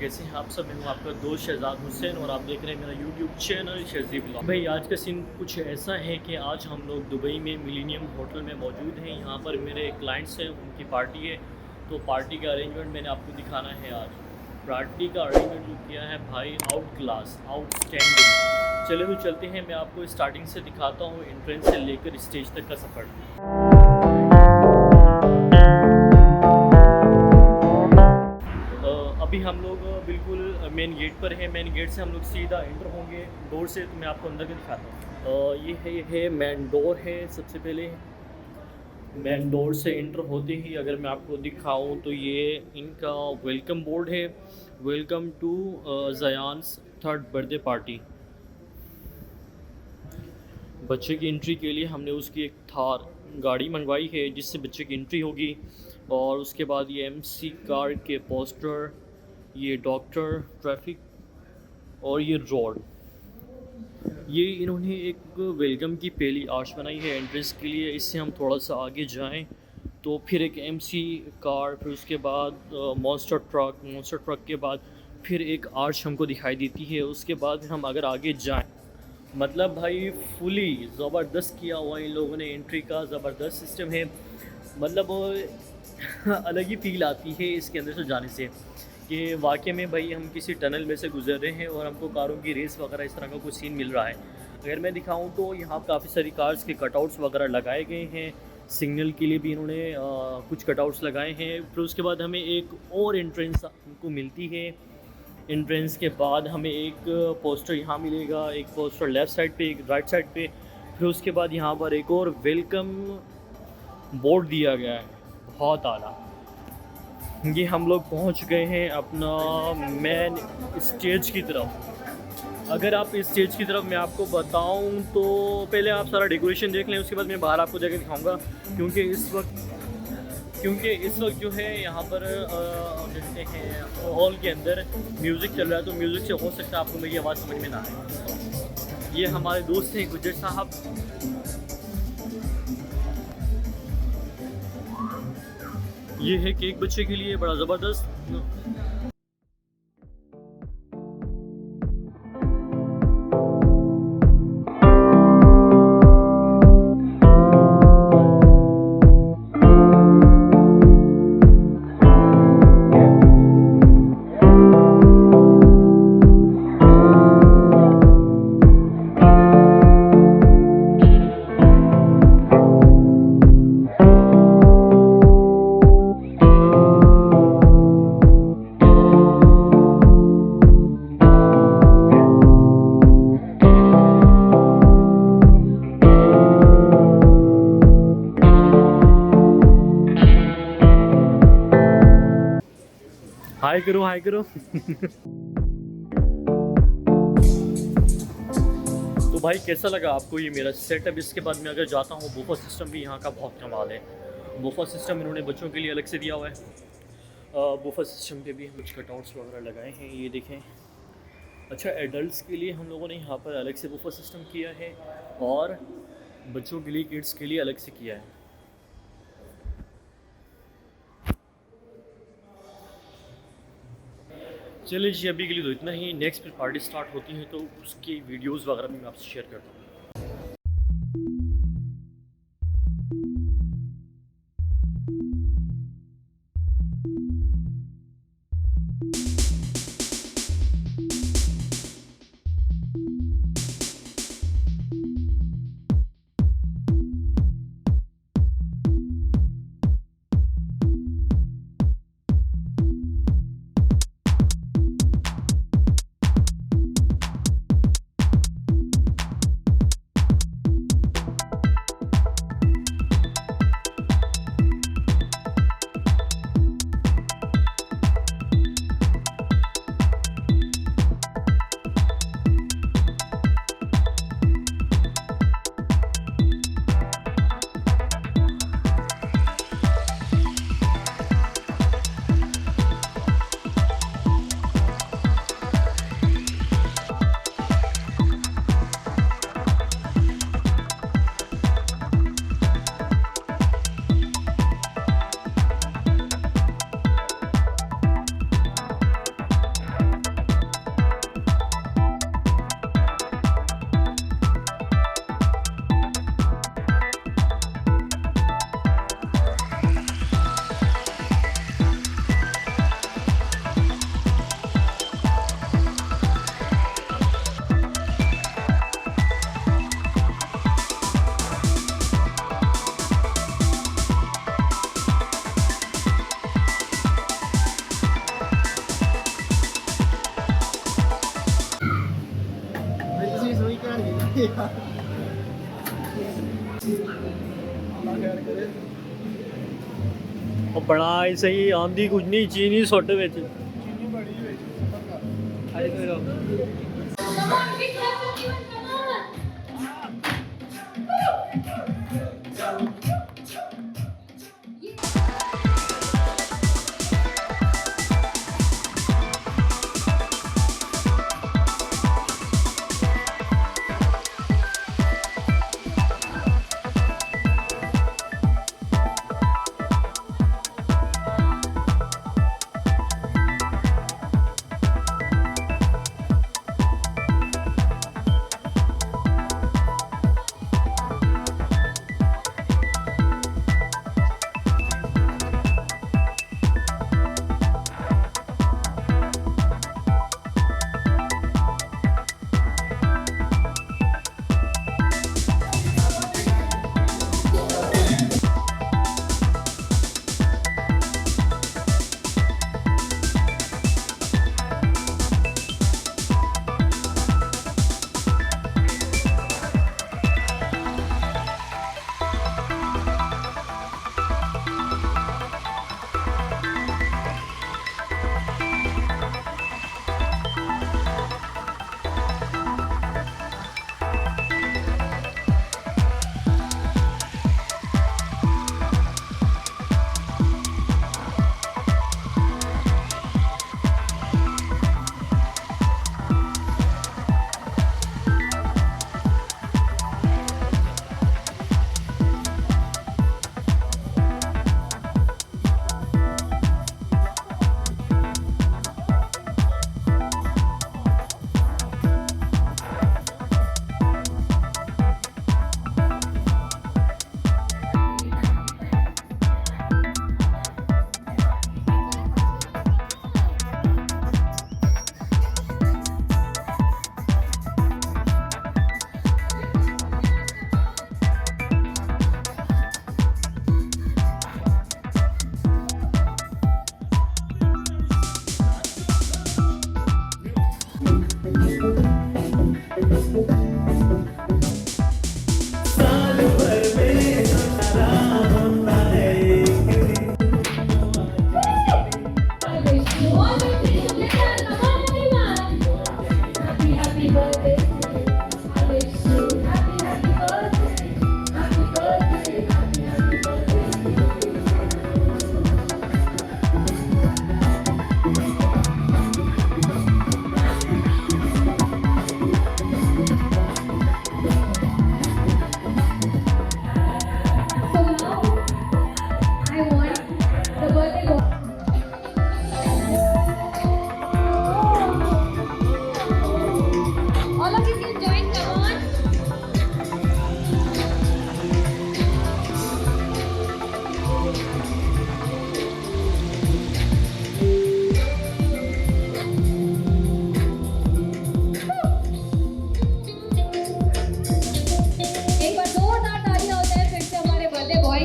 कैसे हैं आप सब। मैं हूँ आपका दोस्त शहजाद हुसैन और आप देख रहे हैं मेरा यूट्यूब चैनल शाजी व्लॉग। भाई आज का सीन कुछ ऐसा है कि आज हम लोग दुबई में मिलेनियम होटल में मौजूद हैं। यहाँ पर मेरे क्लाइंट्स हैं, उनकी पार्टी है, तो पार्टी का अरेंजमेंट मैंने आपको दिखाना है। आज पार्टी का अरेंजमेंट जो किया है भाई, आउट क्लास, आउटस्टैंडिंग। चले तो चलते हैं, मैं आपको स्टार्टिंग से दिखाता हूँ, एंट्रेंस से लेकर स्टेज तक का सफ़र। अभी हम लोग बिल्कुल मेन गेट पर हैं। मेन गेट से हम लोग सीधा एंटर होंगे डोर से, तो मैं आपको अंदर के दिखाता हूँ। ये मेन डोर है। सबसे पहले मेन डोर से एंटर होते ही अगर मैं आपको दिखाऊं तो ये इनका वेलकम बोर्ड है, वेलकम टू जयान्स थर्ड बर्थडे पार्टी। बच्चे की एंट्री के लिए हमने उसकी एक थार गाड़ी मंगवाई है जिससे बच्चे की एंट्री होगी। और उसके बाद ये एमसी कार के पोस्टर, ये डॉक्टर, ट्रैफिक और ये रोड, ये इन्होंने एक वेलकम की पहली आर्च बनाई है एंट्रेंस के लिए। इससे हम थोड़ा सा आगे जाएं तो फिर एक एमसी कार, फिर उसके बाद मॉन्स्टर ट्रक के बाद फिर एक आर्च हमको दिखाई देती है। उसके बाद हम अगर आगे जाएं, मतलब भाई फुली ज़बरदस्त किया हुआ इन लोगों ने एंट्री का, ज़बरदस्त सिस्टम है। मतलब अलग ही फील आती है इसके अंदर से जाने से कि वाकई में भाई हम किसी टनल में से गुजर रहे हैं और हमको कारों की रेस वगैरह इस तरह का कुछ सीन मिल रहा है। अगर मैं दिखाऊं तो यहाँ काफ़ी सारी कार्स के कटआउट्स वगैरह लगाए गए हैं। सिग्नल के लिए भी इन्होंने कुछ कटआउट्स लगाए हैं। फिर उसके बाद हमें एक और एंट्रेंस हमको मिलती है। एंट्रेंस के बाद हमें एक पोस्टर यहाँ मिलेगा, एक पोस्टर लेफ़्ट साइड पे, एक राइट साइड पे। फिर उसके बाद यहाँ पर एक और वेलकम बोर्ड दिया गया है, बहुत आला। ये हम लोग पहुँच गए हैं अपना मेन स्टेज की तरफ। अगर आप इस स्टेज की तरफ मैं आपको बताऊं तो पहले आप सारा डेकोरेशन देख लें, उसके बाद मैं बाहर आपको जगह दिखाऊंगा। क्योंकि इस वक्त जो है यहाँ पर देखते हैं हॉल के अंदर म्यूज़िक चल रहा है, तो म्यूज़िक से हो सकता है आपको मेरी आवाज़ समझ में ना आए। ये हमारे दोस्त हैं गुज्जर साहब। ये है केक बच्चे के लिए, बड़ा ज़बरदस्त। हाय करो, हाय करो। तो भाई कैसा लगा आपको ये मेरा सेटअप। इसके बाद मैं अगर जाता हूँ, बूफर सिस्टम भी यहाँ का बहुत कमाल है। बूफर सिस्टम इन्होंने बच्चों के लिए अलग से दिया हुआ है। बूफर सिस्टम पे भी हम कुछ कटआउट्स वगैरह लगाए हैं, ये देखें। अच्छा, एडल्ट्स के लिए हम लोगों ने यहाँ पर अलग से बूफर सिस्टम किया है और बच्चों के लिए, किड्स के लिए अलग से किया है। चलिए जी, अभी के लिए तो इतना ही। नेक्स्ट फिर पार्टी स्टार्ट होती है तो उसकी वीडियोस वगैरह भी मैं आपसे शेयर करता हूँ। ਉਹ ਬੜਾ ਹੀ ਸਹੀ ਆਂਦੀ ਕੁਝ ਨਹੀਂ ਚੀਨੀ ਸੁੱਟ ਵਿੱਚ Come on, big clap everyone, come on.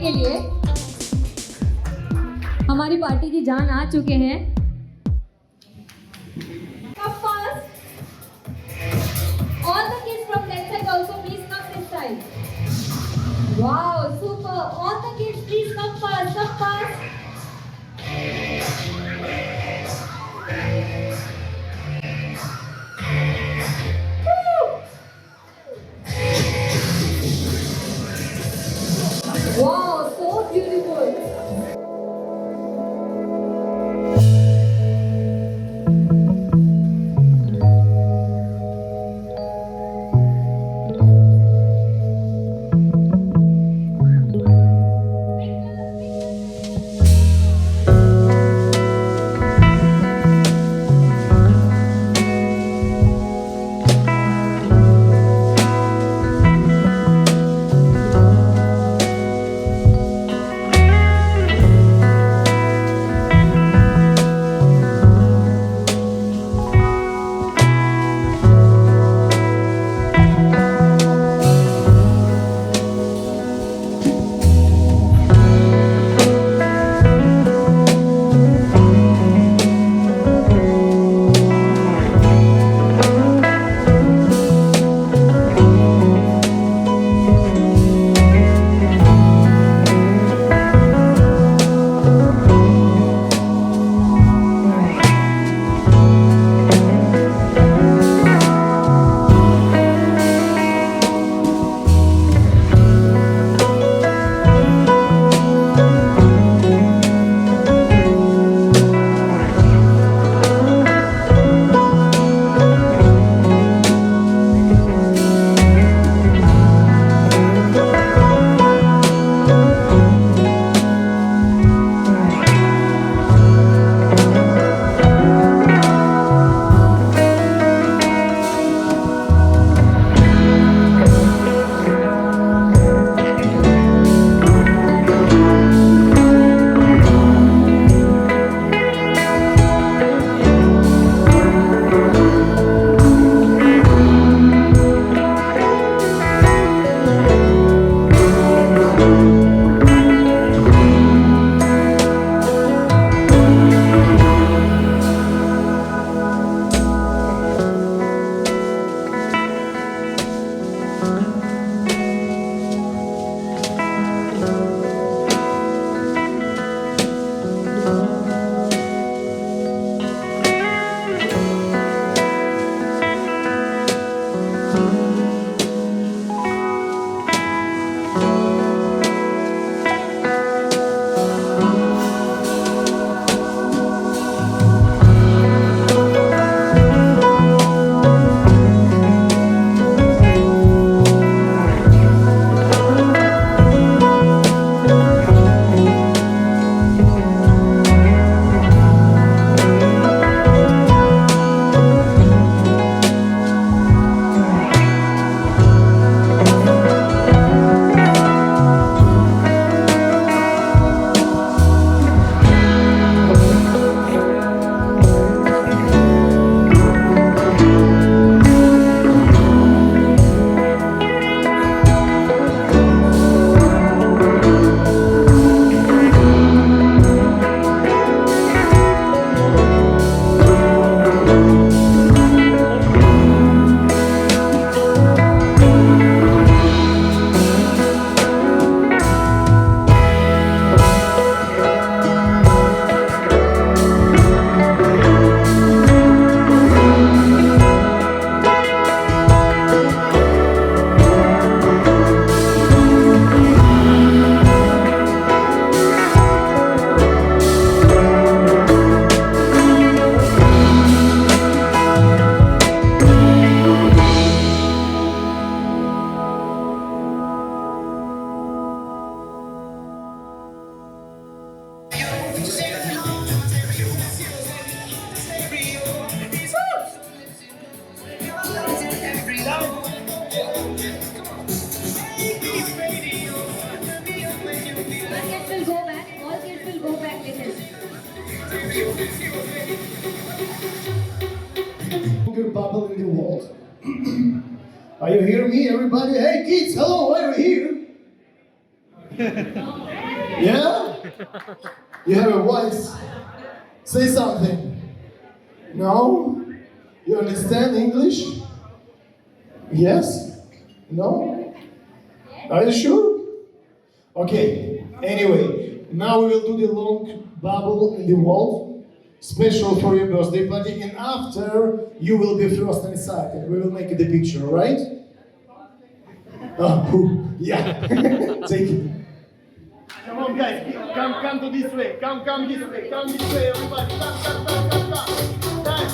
के लिए हमारी पार्टी की जान आ चुके हैं। All the kids from that side also please come this side. Wow, super! All the kids please come fast, come fast. Wow, so beautiful. you hear me, everybody? Hey kids, hello, are you here? Yeah? You have a voice. Say something. No? You understand English? Yes? No? Are you sure? Okay. Anyway, now we will do the long bubble in the wall, special for your birthday party, and after you will be first inside, and we will make the picture, alright? Oh, yeah. Take it. Come on, guys. Come to this way. Come this way. Come this way, everybody. Come. Guys.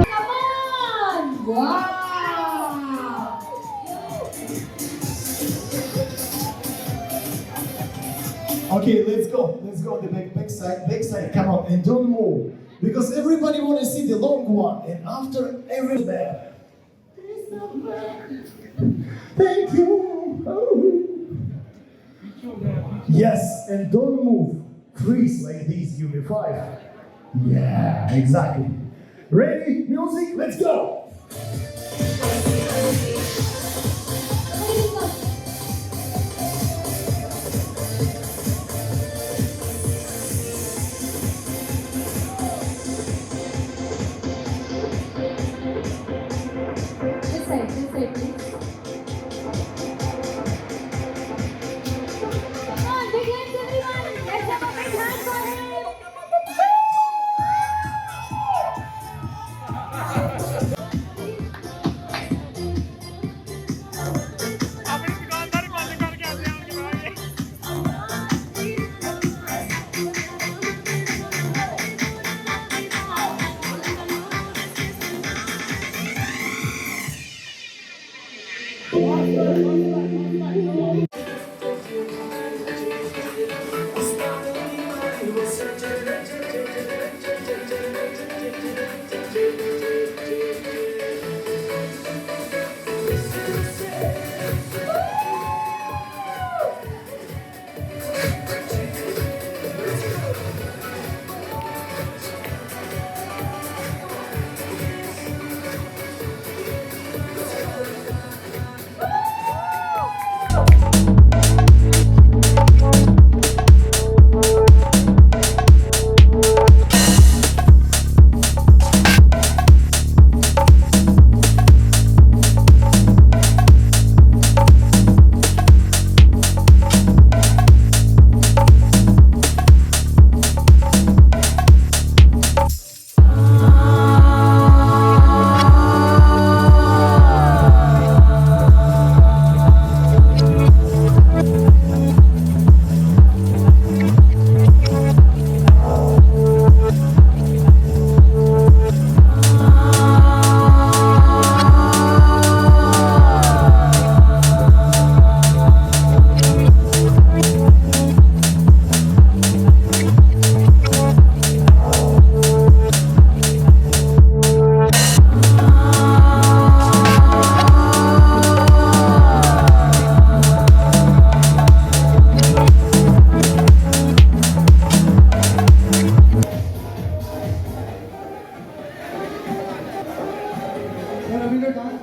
Come on! Wow! Okay, let's go. Let's go on the back side. Come on, and don't move. Because everybody want to see the long one. And after every there. Thank you. Oh. Yes, and don't move. Freeze like this, you be 5. Yeah, exactly. Ready? Music, let's go. This side, please. Come on, big hands, everyone! Let's have a big hand for him!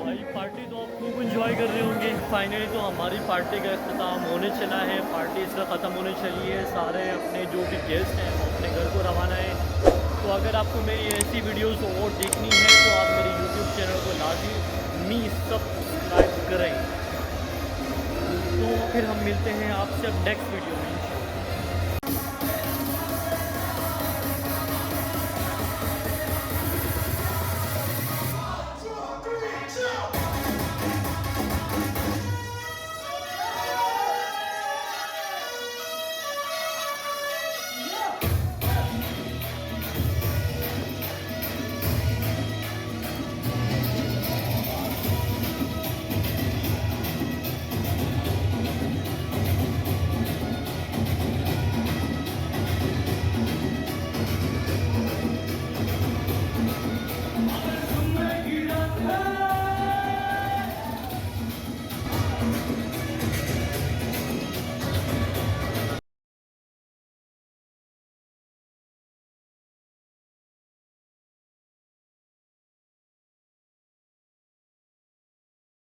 भाई party तो आप खूब enjoy कर रहे होंगे। Finally तो हमारी party का अख्ताम होने चला है। पार्टी इसका ख़त्म होने चली है। सारे अपने जो भी गेस्ट हैं वो अपने घर को रवाना है। तो अगर आपको मेरी ऐसी वीडियोस और देखनी है तो आप मेरे यूट्यूब चैनल को लाजमी सब्सक्राइब करें। तो फिर हम मिलते हैं आपसे अब नेक्स्ट वीडियो में।